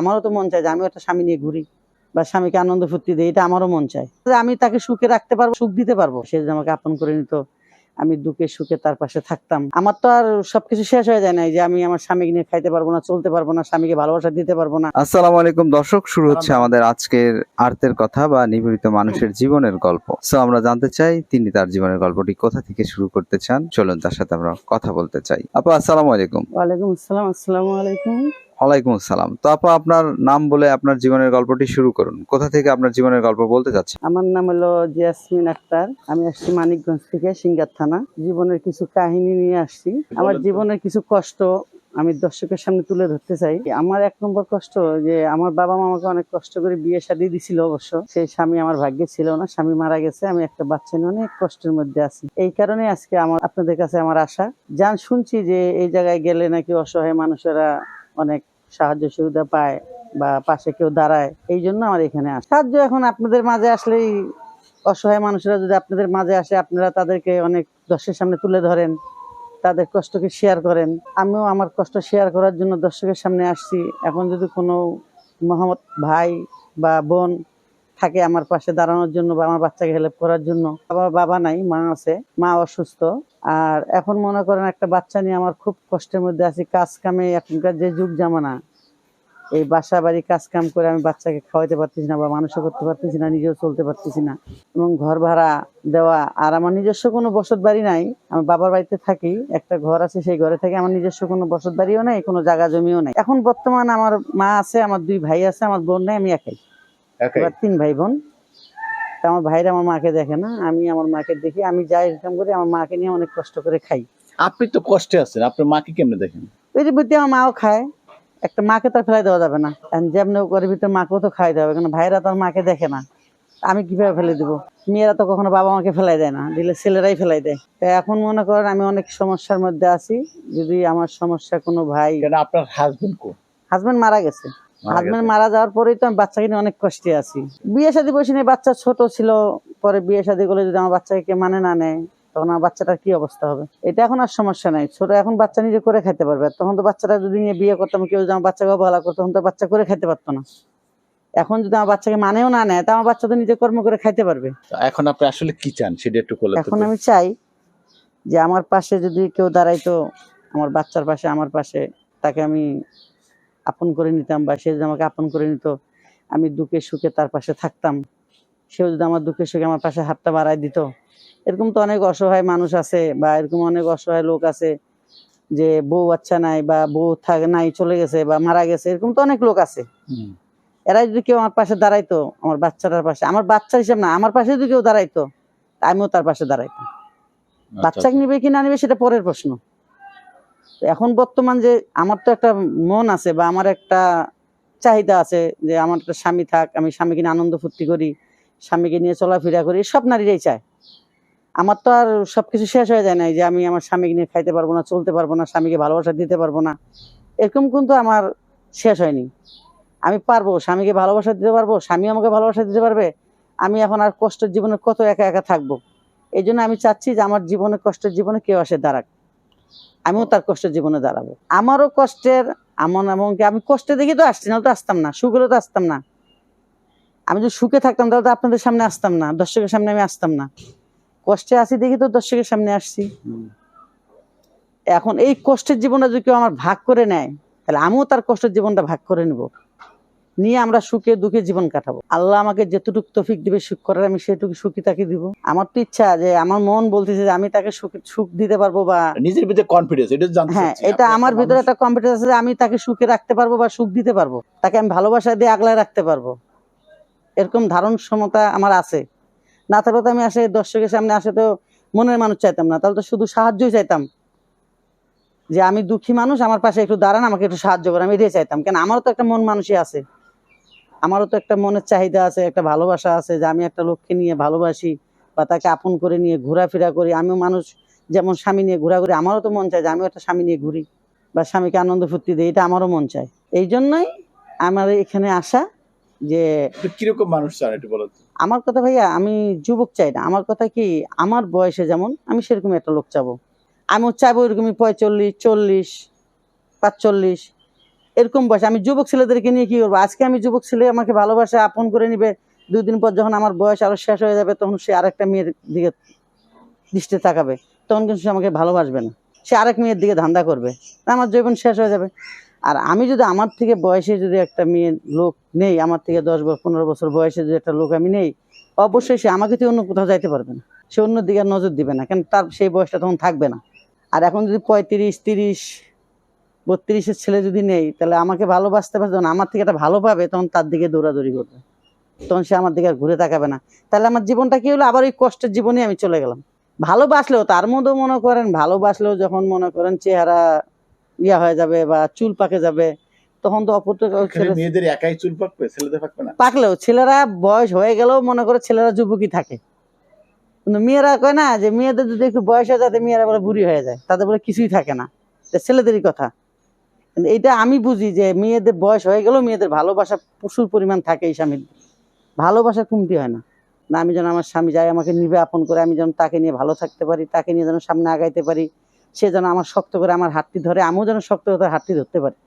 আমারও তো মন চায় যে আমিও একটা স্বামী নিয়ে ঘুরি বা স্বামীকে আনন্দ ফুর্তি দিই, এটা আমারও মন চায় যে আমি তাকে সুখে রাখতে পারবো, সুখ দিতে পারবো। সে যদি আমাকে আপন করে নিত, আমি দুঃখে সুখে তার পাশে থাকতাম। আমার তো আর সবকিছু শেষ হয়ে যায় নাই যে আমি আমার স্বামীকে নিয়ে খাইতে পারবো না, চলতে পারবো না, স্বামীকে ভালোবাসা দিতে পারবো না। আসসালামু আলাইকুম দর্শক, শুরু হচ্ছে আমাদের আজকের আর্তের কথা বা নিবেদিত মানুষের জীবনের গল্প। সো আমরা জানতে চাই তিনি তার জীবনের গল্পটি কোথা থেকে শুরু করতে চান। চলুন তার সাথে আমরা কথা বলতে চাই। আপু আসসালামু আলাইকুম। ওয়ালাইকুম আসসালাম। আসসালামু আলাইকুম। ওয়ালাইকুম আসসালাম। তো আপু, আপনার নাম বলে আপনার জীবনের গল্পটি শুরু করুন। কোথা থেকে আপনার জীবনের গল্প বলতে চাচ্ছেন? আমার নাম হলো জিয়াসমিন আক্তার। আমি আসছি মানিকগঞ্জ থেকে, সিঙ্গার থানা। জীবনের কিছু কাহিনী নিয়ে আসছি। আমার জীবনের কিছু কষ্ট আমি দর্শকের সামনে তুলে ধরতে চাই। আমার এক নম্বর কষ্ট যে আমার বাবা মা আমাকে অনেক কষ্ট করে বিয়ে শাদী দিছিল। অবশ্য সেই স্বামী আমার ভাগ্যে ছিল না, স্বামী মারা গেছে। আমি একটা বাচ্চা নিয়ে অনেক কষ্টের মধ্যে আছি। এই কারণে আজকে আমার আপনাদের কাছে আমার আশা। শুনছি যে এই জায়গায় গেলে নাকি অসহায় মানুষেরা অনেক সাহায্য সুবিধা পায় বা পাশে কেউ দাঁড়ায়, এই জন্য আমার এখানে আসে। সাহায্য এখন আপনাদের মাঝে আসলেই, অসহায় মানুষরা যদি আপনাদের মাঝে আসে, আপনারা তাদেরকে অনেক দর্শকের সামনে তুলে ধরেন, তাদের কষ্টকে শেয়ার করেন। আমিও আমার কষ্ট শেয়ার করার জন্য দর্শকের সামনে আসছি। এখন যদি কোনো মহম্মদ ভাই বা বোন থাকে আমার পাশে দাঁড়ানোর জন্য বা আমার বাচ্চাকে হেল্প করার জন্য। বাবা নাই, মা আছে, মা অসুস্থ। আর এখন মনে করেন একটা বাচ্চা নিয়ে আমার খুব কষ্টের মধ্যে আছি। কাজ কামে, এখনকার যে যুগ জামানা, এই বাসা বাড়ি কাজ কাম করে আমি বাচ্চাকে খাওয়াইতে পারতেছি না বা মানুষও করতে পারতেছি না, নিজেও চলতে পারতেছি না। এবং ঘর ভাড়া দেওয়া, আর আমার নিজস্ব কোনো বসত বাড়ি নাই। আমি বাবার বাড়িতে থাকি, একটা ঘর আছে, সেই ঘরে থেকে আমার নিজস্ব কোনো বসত বাড়িও নাই, কোনো জায়গা জমিও নাই। এখন বর্তমান আমার মা আছে, আমার 2 ভাই আছে, আমার বোন নেই, আমি একাই। এবার 3 ভাই বোন। তা আমার ভাইরা আমার মাকে দেখে না, আমি আমার মাকে দেখি। আমি যাই ইনকাম করি, আমার মাকে নিয়ে অনেক কষ্ট করে খাই। আপনি তো কষ্টে আছেন, আপনার মাকে কেমনে দেখেন? ওই যে বুদ্ধি, আমার মাও খায়। একটা মাকে তো ফেলাই দেওয়া যাবে না, যেমনি করে ভিতরে মাকেও তো খাই দেওয়া হবে, কারণ ভাইরা তো আর মাকে দেখে না। আমি কিভাবে ফেলে দিব? মেয়েরা তো কখনো বাবা মাকে ফেলাই দেয় না, দিলে ছেলেরাই ফেলাই দেয়। তো এখন মনে করেন আমি অনেক সমস্যার মধ্যে আছি। যদি আমার সমস্যা কোনো ভাই, কেন আপনার হাজবেন্ড কো? হাজবেন্ড মারা গেছে। হাজবেন্ড মারা যাওয়ার পরেই তো আমি বাচ্চাকে নিয়ে অনেক কষ্টে আছি। বিয়ে শাদী বসে নিয়ে, বাচ্চা ছোট ছিল, পরে বিয়ে শাদী করলে যদি আমার বাচ্চাকে মানে না নেয়, তখন আমার বাচ্চাটার কি অবস্থা হবে? এটা এখন আর সমস্যা নাই, ছোট এখন বাচ্চা নিজে করে খাইতে পারবে। তখন তো বাচ্চাটা যদি নিয়ে বিয়ে করতাম, কেউ যদি আমার বাচ্চাকে অবহেলা করতো, তখন তো বাচ্চা করে খাইতে পারতো না। এখন যদি আমার বাচ্চাকে মানেও না নেয়, তা আমার বাচ্চা তো নিজে কর্ম করে খাইতে পারবে। এখন আপনি আসলে কি চান সেটা একটু বলেন তো। এখন আমি চাই যে আমার পাশে যদি কেউ দাঁড়াইতো, আমার বাচ্চার পাশে, আমার পাশে, তাকে আমি আপন করে নিতাম, বা সে যদি আমাকে আপন করে নিত, আমি দুঃখে সুখে তার পাশে থাকতাম। সেও যদি আমার দুঃখে সুখে আমার পাশে হাতটা বাড়ায় দিত। এরকম তো অনেক অসহায় মানুষ আছে, বা এরকম অনেক অসহায় লোক আছে যে বউ বাচ্চা নাই, বা বউ থাকে নাই, চলে গেছে বা মারা গেছে, এরকম তো অনেক লোক আছে। এরা যদি কেউ আমার পাশে দাঁড়াইতো, আমার বাচ্চাটার পাশে, আমার বাচ্চা হিসেব না, আমার পাশে যদি কেউ দাঁড়াইতো, আমিও তার পাশে দাঁড়াইতাম। বাচ্চাকে নিবে কি না নিবে সেটা পরের প্রশ্ন। এখন বর্তমান যে আমার তো একটা মন আছে, বা আমার একটা চাহিদা আছে যে আমার একটা স্বামী থাক, আমি স্বামীকে নিয়ে আনন্দ ফুর্তি করি, স্বামীকে নিয়ে চলাফেরা করি, সব নারীরাই চায়। আমার তো আর সবকিছু শেষ হয়ে যায় নাই যে আমি আমার স্বামীকে নিয়ে খাইতে পারবো না, চলতে পারবো না, স্বামীকে ভালোবাসা দিতে পারবো না, এরকম কিন্তু আমার শেষ হয়নি। আমি পারবো, স্বামীকে ভালোবাসা দিতে পারবো, স্বামী আমাকে ভালোবাসা দিতে পারবে। আমি এখন আর কষ্টের জীবনে কত একা একা থাকবো? এই জন্য আমি চাচ্ছি যে আমার জীবনে, কষ্টের জীবনে কেউ আসে দাঁড়াক, আমিও তার কষ্টের জীবনে দাঁড়াবো। আমারও কষ্টের এমনকি আমি কষ্টে দেখি তো আসছি, না তো আসতাম না। সুখ হলে তো আসতাম না। আমি যদি সুখে থাকতাম তাহলে তো আপনাদের সামনে আসতাম না, দর্শকের সামনে আমি আসতাম না। কষ্টে আছি দেখি তো দর্শকের সামনে আসছি। এখন এই কষ্টের জীবনটা যদি কেউ আমার ভাগ করে নেয়, তাহলে আমিও তার কষ্টের জীবনটা ভাগ করে নেব, নিয়ে আমরা সুখে দুঃখে জীবন কাটাবো। আল্লাহ আমাকে যেটুকু তৌফিক দিবে সুখ করার, আমি সেটুকু সুখী তাকে দিব। আমার তো ইচ্ছা যে, আমার মন বলতেছে যে আমি তাকে সুখ দিতে পারবো, বা নিজের ভিতরে কনফিডেন্স, এটা জানতে হ্যাঁ, চাচ্ছি। এটা আমার ভিতরে একটা কনফিডেন্স আছে যে আমি তাকে সুখে রাখতে পারবো বা সুখ দিতে পারবো, তাকে আমি ভালোবাসা দিয়ে আগলায় রাখতে পারবো, এরকম ধারণ ক্ষমতা আমার আছে। না থাকলে তো আমি আসে দর্শকের সামনে আসে তো মনের মানুষ চাইতাম না, তাহলে তো শুধু সাহায্যই চাইতাম, যে আমি দুঃখী মানুষ, আমার পাশে একটু দাঁড়ান, আমাকে একটু সাহায্য করেন, আমি এটাই চাইতাম। কেন, আমারও তো একটা মন মানুষই আছে, আমারও তো একটা মনের চাহিদা আছে, একটা ভালোবাসা আছে, যে আমি একটা লোককে নিয়ে ভালোবাসি বা তাকে আপন করে নিয়ে ঘোরাফেরা করি। আমিও মানুষ, যেমন স্বামী নিয়ে ঘোরা করি, আমারও তো মন চায় যে আমিও একটা স্বামী নিয়ে ঘুরি বা স্বামীকে আনন্দ ফুর্তি দিই, এটা আমারও মন চায়। এই জন্যই আমার এখানে আসা। যে কিরকম মানুষ চান একটু বলেন তো। আমার কথা ভাইয়া, আমি যুবক চাই না। আমার কথা কি, আমার বয়সে যেমন আমি সেরকম একটা লোক চাবো। আমিও চাইবো এরকমই 45, 40, 45, এরকম বয়স আমি যুবক ছেলেদেরকে নিয়ে কি করবো? আজকে আমি যুবক ছেলে আমাকে ভালোবাসা আপন করে নিবে, 2 দিন পর যখন আমার বয়স আরো শেষ হয়ে যাবে তখন সে আরেকটা মেয়ের দিকে দৃষ্টি তাকাবে, তখন কিন্তু সে আমাকে ভালোবাসবে না, সে আরেক মেয়ের দিকে ধান্দা করবে, আমার জীবন শেষ হয়ে যাবে। আর আমি যদি আমার থেকে বয়সে যদি একটা মেয়ে লোক নেই, আমার থেকে 10-15 বছর বয়সে যদি একটা লোক আমি নেই, অবশ্যই সে আমাকে তো অন্য কোথাও যাইতে পারবে না, সে অন্য দিকে আর নজর দিবে না, কারণ তার সেই বয়সটা তখন থাকবে না। আর এখন যদি 35, 30, 32-এর ছেলে যদি নেই, তাহলে আমাকে ভালোবাসতে পারবে, যখন আমার থেকে একটা ভালো পাবে তখন তার দিকে দৌড়াদৌড়ি করবে, তখন সে আমার দিকে আর ঘুরে তাকাবে না। তাহলে আমার জীবনটা কি হলো? আবার ওই কষ্টের জীবনে আমি চলে গেলাম। ভালোবাসলেও তার মধ্যেও মনে করেন, ভালোবাসলেও যখন মনে করেন চেহারা ইয়া হয়ে যাবে বা চুল পাকে যাবে, তখন তো এখানে মেয়েদের একাই চুল পাকবে, ছেলেদের পাকবে না? পাকলেও ছেলেরা বয়স হয়ে গেলেও মনে করে ছেলেরা যুবকই থাকে, কিন্তু মেয়েরা কয় না যে মেয়েদের যদি একটু বয়স হয়ে যায় মেয়েরা বলে বুড়ি হয়ে যায়, তাদের বলে কিছুই থাকে না, ছেলেদেরই কথা। কিন্তু এইটা আমি বুঝি যে মেয়েদের বয়স হয়ে গেলেও মেয়েদের ভালোবাসা প্রচুর পরিমাণ থাকে, এই স্বামীর ভালোবাসা কমতি হয় না। না, আমি যেন আমার স্বামী যায় আমাকে নিবে আপন করে, আমি যেন তাকে নিয়ে ভালো থাকতে পারি, তাকে নিয়ে যেন সামনে আগাইতে পারি, সে যেন আমার শক্ত করে আমার হাতটি ধরে, আমিও যেন শক্ত করে তার হাতটি ধরতে পারি।